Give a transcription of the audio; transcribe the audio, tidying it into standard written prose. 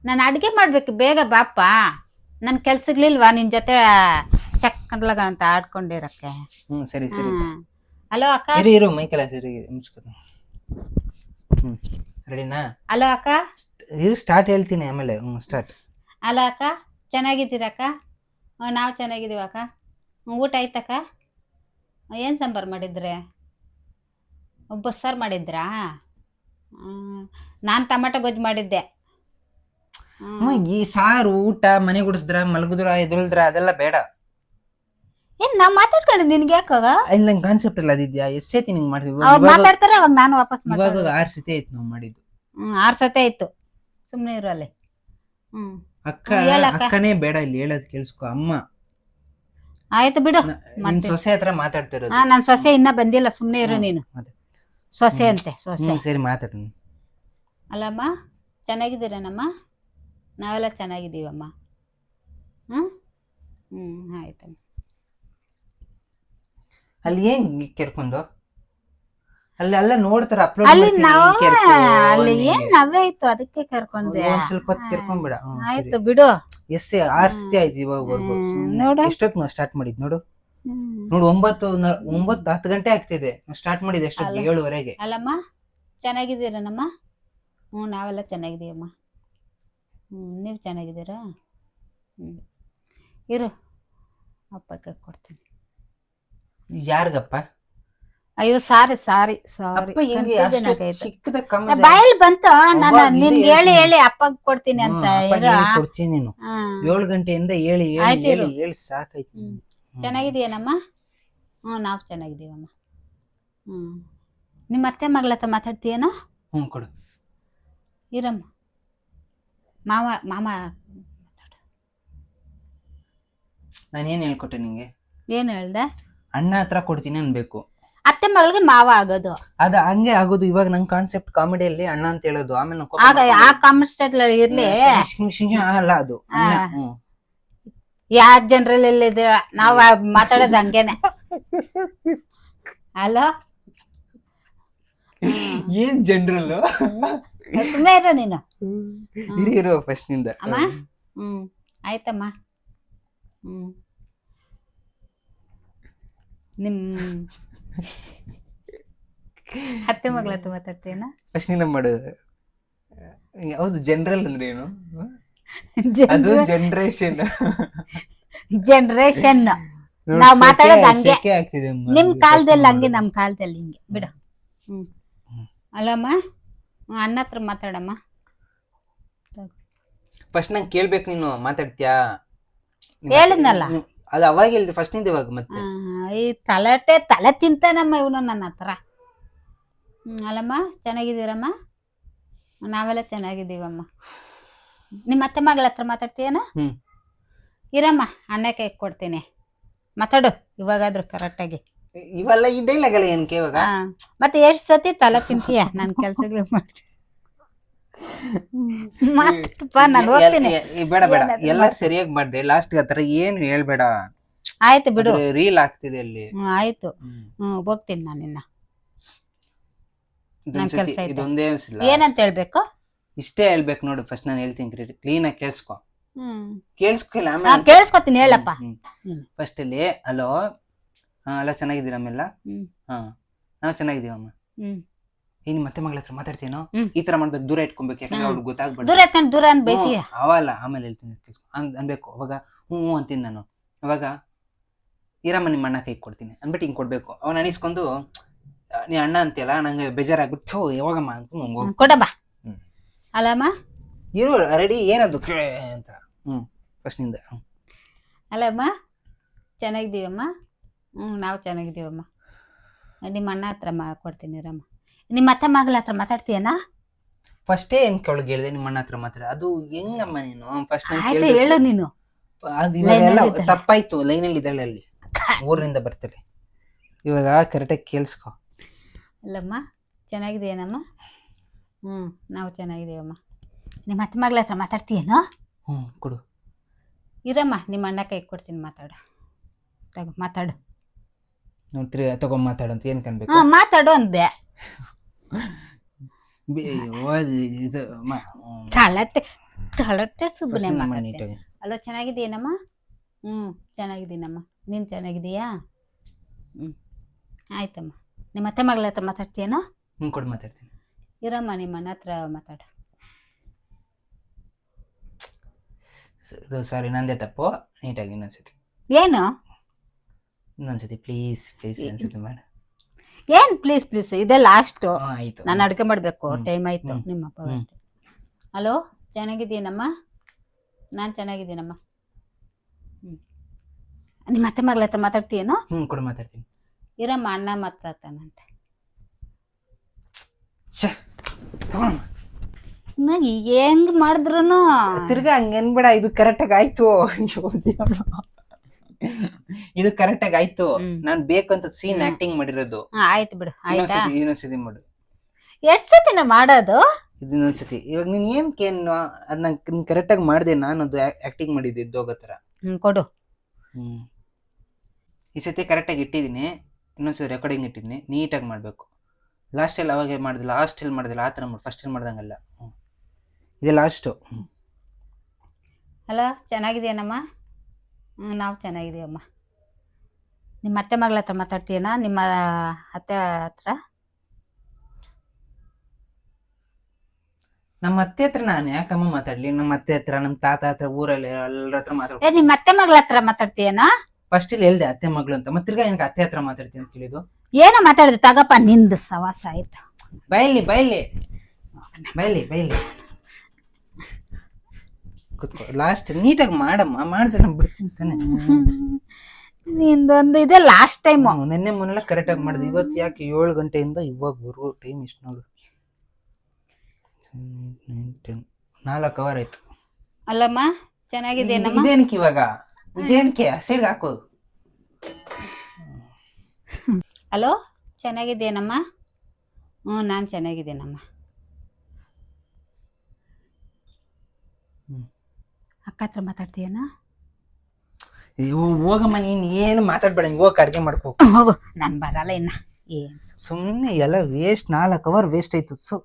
ನಾನು ಅಡ್ಗೆ ಮಾಡ್ಬೇಕು, ಬೇಗ ಬಾಪ. ನನ್ ಕೆಲ್ಸಗಳಿಲ್ವಾ ನಿನ್ ಜೊತೆ ಚಕ್ಕರ್ಲಗ ಅಂತ ಆಡ್ಕೊಂಡಿರಕ್ಕೆ? ಸರಿ ಸರಿ. ಹಲೋ ಅಕ್ಕ. ಇರು ಮೈಕೆಲ್ಲ ಸರಿ ಮುಚ್ಕೊ. ರೆಡಿನಾ? ಹಲೋ ಅಕ್ಕ. ಇರು ಸ್ಟಾರ್ಟ್ ಹೇಳ್ತೀನಿ ಆಮೇಲೆ. ಸ್ಟಾರ್ಟ್. ಹಲೋ ಅಕ್ಕ, ಚೆನ್ನಾಗಿದ್ದೀರಕ್ಕ? ನಾವು ಚೆನ್ನಾಗಿದ್ದೀವಿ ಅಕ್ಕ. ಊಟ ಆಯ್ತಕ್ಕ? ಏನು ಸಾಂಬಾರು ಮಾಡಿದ್ರೆ? ಬಸ್ಸಾರು ಮಾಡಿದ್ರಾ? ನಾನು ಟೊಮೆಟೊ ಗೊಜ್ಜು ಮಾಡಿದ್ದೆ. ಈ ಸಾರು ಊಟ ಮನೆ ಗುಡಿಸಿದ್ರ ಮಲಗುದ್ರ ಎದುರುದ್ರ ಅದೆಲ್ಲ ಬೇಡ. ಏನ್ ನಾವ್ ಮಾತಾಡ್ಕೊಂಡಿದ್ ನಿನ್ಗೆ ಯಾಕಾಗ? ಇಲ್ಲಿ ನಂಗೆ ಕಾನ್ಸೆಪ್ಟ್ ಎಲ್ಲ ಅದಿದ್ಯಾ? ಎಷ್ಟ್ ಸತಿ ನಿಂಗೆ ಮಾಡಿದ್ವಿ? ಅವ್ರು ಮಾತಾಡ್ತಾರೆ, ಅವಾಗ ನಾನು ವಾಪಸ್ ಇವಾಗ 6 ಸತಿ ಆಯ್ತು ನಾವು ಮಾಡಿದ್ದು. 6 ಸತಿ ಆಯ್ತು. ಸುಮ್ನೆ ಇರಲ್ಲಿ. ಅಕ್ಕನೇ ಬೇಡ ಇಲ್ಲಿ ಹೇಳೋದು ಕೇಳಿಸ್ಕೊ. ಅಮ್ಮ ಆಯ್ತು ಬಿಡು. ನಿನ್ ಸೊಸೆ ಹತ್ರ ಮಾತಾಡ್ತಿರೋದು. ನನ್ ಸೊಸೆ ಇನ್ನ ಬಂದಿಲ್ಲ, ಸುಮ್ನೆ ಇರು ನೀನು. ಸೊಸೆ ಅಂತೆ, ಸೊಸೆ. ಸರಿ ಮಾತಾಡ. ಅಲ್ಲಮ್ಮ, ಚೆನ್ನಾಗಿದ್ದೀರೇನಮ್ಮ? ನಾವೆಲ್ಲ ಚೆನ್ನಾಗಿದ್ದೀವಮ್ಮ. ಆಯ್ತಮ್ಮ. ಅಲ್ಲಿ ಏನ್ ಕೆರ್ಕೊಂಡು ಅಲ್ಲಿ ಎಲ್ಲ ನೋಡ್ತಾರ ಅಪ್ಲೋಡ್ ಅಲ್ಲಿ ಅಲ್ಲಿ ಏನ್ ನವ್ವೆ ಇತ್ತು, ಅದಕ್ಕೆ ಕರ್ಕೊಂಡೆ. ಸ್ವಲ್ಪ ಹೊತ್ತು ಕೆರ್ಕೊಂಡ್ಬಿಡ. ಆಯ್ತು ಬಿಡು. 6 ಸತಿ ಆಯ್ತು ಇವಾಗ. ನೋಡು ಎಷ್ಟೊತ್ತು ನಾವು ಸ್ಟಾರ್ಟ್ ಮಾಡಿದ್ ನೋಡು. 9:10 ಗಂಟೆ ಆಗ್ತಿದೆ ಸ್ಟಾರ್ಟ್ ಮಾಡಿದ್. ಎಷ್ಟೊತ್ತಿಗೆ? 7:30ಗೆ. ಅಲ್ಲಮ್ಮ, ಚೆನ್ನಾಗಿದ್ದೀರನಮ್ಮ? ನಾವೆಲ್ಲ ಚೆನ್ನಾಗಿದ್ದೀವಮ್ಮ. ನೀವು ಚೆನ್ನಾಗಿದ್ದೀರಾ? ಇರು, ಅಪ್ಪಕ್ಕೆ ಕೊಡ್ತೀನಿ. ಯಾರಿಗಪ್ಪ? ಅಯ್ಯೋ ಸಾರಿ ಸಾರಿ ಸಾರಿ, ಬಾಯಲ್ಲಿ ಬಂತು. ನಾನು ನಿನ್ಗೆ ಹೇಳಿ ಹೇಳಿ ಅಪ್ಪಗ್ ಕೊಡ್ತೀನಿ ಅಂತ. ಕೊಡ್ತೀನಿ ನೀನು. 7 ಗಂಟೆಯಿಂದ ಹೇಳಿ ಹೇಳಿ ಹೇಳಿ ಸಾಕಾಯ್ತು. ಚೆನ್ನಾಗಿದೀಯನಮ್ಮ? ನಾವ್ ಚೆನ್ನಾಗಿದೀವಮ್ಮ. ನಿಮ್ಮ ಅತ್ತೆ ಮಗಳ ಹತ್ರ ಮಾತಾಡ್ತೀಯನ? ಕೊಡು. ಇರಮ್ಮ. ಮಾವ ಮಾತಾಡು. ನಾನೇನ್ ಹೇಳ್ಕೊಟ್ಟೆ ನಿಂಗೆ? ಏನ್ ಹೇಳ್ದೆ? ಅಣ್ಣ ಹತ್ರ ಕೊಡ್ತೀನಿ ಅನ್ಬೇಕು. ಅತ್ತೆ ಮಗಳಿಗೆ ಮಾವ ಆಗೋದು ಅದ ಹಂಗೆ ಆಗೋದು. ಇವಾಗ ನಂಗ್ ಕಾನ್ಸೆಪ್ಟ್ ಕಾಮಿಡಿಯಲ್ಲಿ ಅಣ್ಣ ಅಂತ ಹೇಳೋದು. ಆಮೇಲೆ ಆ ಕಾನ್ಸೆಪ್ಟ್ ಇರ್ಲಿ. ಅಲ್ಲ ಅದು ಯಾವ ಜನರಲ್ಲಿ ಇದ್ದೀರ? ನಾವ್ ಮಾತಾಡೋದು ಹಂಗೇನೆ. ಹಲೋ, ಏನ್ ಜನರಲ್? ಸುಮ್ಮನೆ ಇರೋ ನೀನು. ಇರೋ ಫಸ್ಟ್ ನಿಂದ. ಅಮ್ಮ, ಆಯ್ತಮ್ಮ. ನಿಮ್ ಅತ್ತೆ ಮಗಳ ಹತ್ರ ಮಾತಾಡ್ತೀಯನ? ಫಸ್ಟ್ ನಿಂದ ಮಾಡೋದು. ಹೌದು, ಜನರಲ್ ಅಂದ್ರೆ ಏನು? ಅದು ಜನರೇಷನ್. ಜನರೇಷನ್ ನಾವ್ ಮಾತಾಡೋದು ಹಂಗೆ. ಆಗ್ತಿದೆ ನಿಮ್ ಕಾಲದಲ್ಲಿ ಹಂಗೆ, ನಮ್ ಕಾಲದಲ್ಲಿ ಹಿಂಗೆ ಬಿಡು. ಅಲ್ಲಮ್ಮ, ಅಣ್ಣ ಹತ್ರ ಮಾತಾಡಮ್ಮ. ಫಸ್ಟ್ ನಂಗೆ ಕೇಳ್ಬೇಕು, ನೀನು ಮಾತಾಡ್ತೀಯಾ? ಹೇಳಿದ್ನಲ್ಲ. ಅದು ಅವಾಗ ಹೇಳಿದೆ ಫಸ್ಟ್ ನಿಂದ. ಇವಾಗ ಮತ್ತೆ ಈ ತಲೆ ತಿಂತಾನಮ್ಮ ಇವನು ನನ್ನ ಹತ್ರ. ಅಲ್ಲಮ್ಮ, ಚೆನ್ನಾಗಿದ್ದೀರಮ್ಮ? ನಾವೆಲ್ಲ ಚೆನ್ನಾಗಿದ್ದೀವಮ್ಮ. ನಿಮ್ಮ ಅತ್ತೆ ಮಗಳ ಹತ್ರ ಮಾತಾಡ್ತೀಯನ? ಇರಮ್ಮ, ಅಣ್ಣ ಕೈ ಕೊಡ್ತೀನಿ, ಮಾತಾಡು ಇವಾಗಾದ್ರೂ ಕರೆಕ್ಟಾಗಿ. ಇವೆಲ್ಲ ಈ ಡೈಲಾಗ್ ಎಲ್ಲ ಏನಕ್ಕೆ ಇವಾಗ? ಮತ್ತೆ ಎಷ್ಟು ಸತಿ ತಲೆ ತಿಂತೀಯ ನನ್ನ ಕೆಲ್ಸಗಳು ಮಾಡ್ತೀನಿ. ನಾನು ಹೋಗ್ತೀನಿ. ಬೇಡ ಬೇಡ, ಎಲ್ಲ ಸರಿಯಾಗಿ ಮಾಡ್ದೆ. ಲಾಸ್ಟ್ ಆತರ ಏನು ಹೇಳ್ಬೇಡ. ಆಯ್ತು ಬಿಡು, ರೀಲ್ ಆಗ್ತಿದೆ ಅಲ್ಲಿ. ಆಯ್ತು. ಹೋಗ್ತೀನಿ ನಾನು. ಇನ್ನ ನನ್ ಕೆಲ್ಸ ಐತೆ. ಇದೊಂದೇ ಏನಂತ ಹೇಳ್ಬೇಕು? ಇಷ್ಟೇ ಹೇಳ್ಬೇಕು ನೋಡು. ಫಸ್ಟ್ ನಾನು ಹೇಳ್ತೀನಿ, ಕ್ಲೀನ್ ಆಗಿ ಕೇಳಿಸ್ಕೊ. ಕೇಳಿಸ್ಕೊತೀನಿ, ಹೇಳಪ್ಪ. ಫಸ್ಟ್ ಅಲ್ಲಿ ಹಲೋ, ಎಲ್ಲ ಚೆನ್ನಾಗಿದ್ದೀರ? ಆಮೇಲೆ ನಾವ್ ಚೆನ್ನಾಗಿದೀವಮ್ಮ. ನೀನ್ ಮತ್ತೆ ಮಗಳ ಹತ್ರ ಮಾತಾಡ್ತೀನೋ? ಈ ತರ ಮಾಡ್ಬೇಕು, ದೂರ ಇಟ್ಕೊಬೇಕು, ಯಾಕಂದ್ರೆ ಅವ್ರಿಗೆ ಗೊತ್ತಾಗ್ಬಾರ್ದು. ದೂರ ಇಟ್ಕೊಂಡು ದೂರ ಅಂತ ಬೈತೀಯ? ಅವಲ್ಲ, ಆಮೇಲೆ ಹೇಳ್ತೀನಿ ಅನ್ಬೇಕು. ಅವಾಗ ಹ್ಞೂ ಅಂತೀನಿ ನಾನು. ಅವಾಗ ಇರಮ್ಮ, ನಿಮ್ಮ ಅಣ್ಣ ಕೈ ಕೊಡ್ತೀನಿ ಅನ್ಬಿಟ್ಟು ಹಿಂಗ್ ಕೊಡ್ಬೇಕು. ಅವ್ನ ಅನಿಸ್ಕೊಂಡು ನೀ ಅಣ್ಣ ಅಂತೀಯಲ್ಲ, ನಂಗೆ ಬೇಜಾರಾಗ್ಬಿಟ್ಟು ಯಾವಾಗಮ್ಮ ಅಂತ ಕೊಡಮ್ಮ. ಅಲ್ಲಮ್ಮ, ಇರು ರೆಡಿ. ಏನದು ಅಂತ ಫಸ್ಟ್ ನಿಂದ. ಅಲ್ಲಮ್ಮ, ಚೆನ್ನಾಗಿದ್ದೀವಮ್ಮ? ನಾವು ಚೆನ್ನಾಗಿದ್ದೀವಮ್ಮ. ನಿಮ್ಮ ಅಣ್ಣ ಹತ್ರ ಕೊಡ್ತೀನಿ ಇರಮ್ಮ. ನಿಮ್ಮ ಅತ್ತೆ ಮಗಳ ಹತ್ರ ಮಾತಾಡ್ತೀಯನಾ? ಫಸ್ಟೇ ಏನ್ ಕೆಳಗೆ ಹೇಳಿದೆ, ನಿಮ್ಮ ಅಣ್ಣ ಹತ್ರ ಮಾತಾಡ. ಅದು ಹೆಂಗಮ್ಮ ನೀನು? ಫಸ್ಟ್ ಹೇಳು ನೀನು. ಅದು ಇವಾಗೆಲ್ಲ ತಪ್ಪಾಯ್ತು. ಲೈನಲ್ಲಿ ಇದ್ದಾಳೆ ಅಲ್ಲಿ, ಊರಿಂದ ಬರ್ತಾರೆ. ಇವಾಗ ಕರೆಕ್ಟಾಗಿ ಕೇಳಿಸ್ಕೊ. ಅಲ್ಲಮ್ಮ, ಚೆನ್ನಾಗಿದೆಯೇನಮ್ಮ? ನಾವು ಚೆನ್ನಾಗಿದ್ದೀವಮ್ಮ. ನಿಮ್ಮ ಅತ್ತೆ ಮಗಳ ಹತ್ರ ಮಾತಾಡ್ತೀಯೇನೋ? ಕೊಡು. ಇರಮ್ಮ, ನಿಮ್ಮ ಅಣ್ಣ ಕೈ ಕೊಡ್ತೀನಿ, ಮಾತಾಡು. ಮಾತಾಡು. ನೋಡ್ರಿ, ತಗೊಂಡ್ ಮಾತಾಡಂತ ಏನ್ ಕನ್ಬೇಕು? ಮಾತಾಡು ಅಂದೆ. ತಳಟ್ಟೆ ಸುಬ್ಬನೆ First ನಮ್ಮ ಮಾತಾಡ್ತೀನಿ. ನೀಟಾಗಿ ಅಲ್ಲ ಚೆನ್ನಾಗಿದೆಯೇನಮ್ಮ? ಚೆನ್ನಾಗಿದ್ದೀನಮ್ಮ. ನೀನು ಚೆನ್ನಾಗಿದೀಯಾ? ಆಯ್ತಮ್ಮ. ನಿಮ್ಮ ಅತ್ತೆ ಮಗಳ ಹತ್ರ ಮಾತಾಡ್ತೀಯೇನೋ? ಕೊಡು ಮಾತಾಡ್ತೀನಿ. ಇರಮ್ಮ, ನಿಮ್ಮ ಅಣ್ಣ ಹತ್ರ ಮಾತಾಡು. ಸಾರಿ, ನಂದೇ ತಪ್ಪು. ನೀಟಾಗಿ ಇನ್ನೊಂದ್ಸತಿ ಏನು ಪ್ಲೀಸ್ ಅನ್ಸುತ್ತೆ ಮಾಡು. ಏನು ಪ್ಲೀಸ್ ಇದೇ ಲಾಸ್ಟು. ಆಯ್ತು. ನಾನು ಅಡುಗೆ ಮಾಡಬೇಕು, ಟೈಮ್ ಆಯಿತು. ಹ್ಮ್. ನಿಮ್ಮಪ್ಪ ಹಲೋ, ಚೆನ್ನಾಗಿದ್ದೀನಮ್ಮ? ನಾನು ಚೆನ್ನಾಗಿದ್ದೀನಮ್ಮ. ನಿಮ್ಮ ಅತ್ತೆ ಮಗಳ ಹತ್ರ ಮಾತಾಡ್ತೀಯೇನೋ? ಕೊಡು ಮಾತಾಡ್ತೀನಿ. ಇರಮ್ಮ, ಅಣ್ಣ ಮಾತಾಡ್ತಾನಂತೆ. ಹೆಂಗ್ ಮಾಡಿದ್ರು ತಿರ್ಗಾ ಹಂಗನ್ಬೇಡ, ಇದು ಕರೆಕ್ಟಾಗಿ ಆಯ್ತು. ಇದು ಕರೆಕ್ಟಾಗಿ ಆಯ್ತು. ನಾನ್ ಬೇಕಂತ ಸೀನ್ ಆಕ್ಟಿಂಗ್ ಮಾಡಿರೋದು. ಆಯ್ತು ಬಿಡು. ಆಯ್ತಾ? ಇನ್ನೊಂದ್ಸತಿ ಮಾಡು. ಎಷ್ಟ್ ಸತಿನ ಮಾಡೋದು? ಇದನ್ನೊಂದ್ಸತಿ. ಇವಾಗ ನೀನ್ ಏನ್ಕೇನು ಅದ್ ನಂಗೆ ಕರೆಕ್ಟಾಗಿ ಮಾಡಿದೆ, ನಾನು ಅದು ಆಕ್ಟಿಂಗ್ ಮಾಡಿದ್ದೆ ಇದ್ದೋಗೋ ಥರ. ಕೊಡು. ಈ ಸತಿ ಕರೆಕ್ಟಾಗಿ ಇಟ್ಟಿದ್ದೀನಿ. ಇನ್ನೊಂದ್ಸತಿ ರೆಕಾರ್ಡಿಂಗ್ ಇಟ್ಟಿದ್ದೀನಿ. ನೀಟಾಗಿ ಮಾಡಬೇಕು. ಲಾಸ್ಟಲ್ಲಿ ಅವಾಗ ಮಾಡಿದಿಲ್ಲ, ಲಾಸ್ಟಲ್ಲಿ ಮಾಡಿದಿಲ್ಲ, ಆ ಥರ ಮಾಡಿ. ಫಸ್ಟಲ್ಲಿ ಮಾಡ್ದಂಗಲ್ಲ. ಇದೆ ಲಾಸ್ಟು. ಹಲೋ, ಚೆನ್ನಾಗಿದೆಯೇನಮ್ಮ? ನಾವು ಚೆನ್ನಾಗಿದ್ದೀವಮ್ಮ. ನಿಮ್ಮ ಅತ್ತೆ ಮಗಳ ಹತ್ರ ಮಾತಾಡ್ತೀಯನಾ? ನಿಮ್ಮ ಅತ್ತೆ ಹತ್ರ? ನಮ್ಮ ಅತ್ತೆ ಹತ್ರ ನಾನು ಯಾಕಮ್ಮ ಮಾತಾಡ್ಲಿ? ನಮ್ಮ ಅತ್ತೆ ಹತ್ರ, ನಮ್ಮ ತಾತ ಹತ್ರ, ಊರಲ್ಲಿ ಎಲ್ಲರ ಹತ್ರ ಮಾತಾಡ್ತೀನಿ. ನಿಮ್ಮ ಅತ್ತೆ ಮಗಳ ಹತ್ರ ಮಾತಾಡ್ತೀಯನಾ? ಫಸ್ಟ್ ಇಲ್ಲಿ ಹೇಳ್ದೆ ಅತ್ತೆ ಮಗಳು ಅಂತ, ಮತ್ತೆ ತಿರ್ಗಾ ಏನಕ್ಕೆ ಅತ್ತೆ ಹತ್ರ ಮಾತಾಡ್ತೀನಿ ಅಂತ ಕೇಳಿದ್ದು? ಏನೋ ಮಾತಾಡಿದೆ, ತಗಪ್ಪ ನಿಂದು ಸವಾಸ ಆಯ್ತು. ಬೈಲಿ ಕುತ್ಕೋ. ಲಾಸ್ಟ್ ನೀಟಾಗಿ ಮಾಡಮ್ಮ, ಮಾಡಿದ್ರೆ ನಾನು ಬಿಡ್ತೀನಿ ತಾನೆ. ನಿಂದೊಂದು ಇದೆ ಲಾಸ್ಟ್ ಟೈಮು. ನೆನ್ನೆ ಮೊನ್ನೆಲ್ಲ ಕರೆಕ್ಟಾಗಿ ಮಾಡಿದೆ. ಇವತ್ತು ಯಾಕೆ 7 ಗಂಟೆಯಿಂದ ಇವಾಗ ಬರೋ ಟೈಮ್ ಎಷ್ಟು ನೋಡು. 4 ಅವರ್ ಆಯ್ತು. ಅಲ್ಲಮ್ಮ, ಚೆನ್ನಾಗಿದೆಯೇನಮ್ಮ? ಇದೇನಕ್ಕೆ ಇವಾಗ? ಇದೇನಕ್ಕೆ ಸೈಡ್ಗೆ ಹಾಕೋದು? ಹಲೋ, ಚೆನ್ನಾಗಿದೆಯೇನಮ್ಮ? ನಾನು ಚೆನ್ನಾಗಿದ್ದೇನಮ್ಮ. ಅಕ್ಕ ಹತ್ರ ಮಾತಾಡ್ತೀಯನಾ? ಹೋಗಮ್ಮ, ನೀನ್ ಏನು ಮಾತಾಡ್ಬೇಡ. ಹೋಗಿ ಅಡ್ಗೆ ಮಾಡ್ಕೋ. ಹೋಗು, ನಾನು ಬರಲ್ಲ ಇನ್ನ. ಏನು ಸುಮ್ಮನೆ ಎಲ್ಲ ವೇಸ್ಟ್. 4 ಅವರ್ ವೇಸ್ಟ್ ಆಯ್ತು.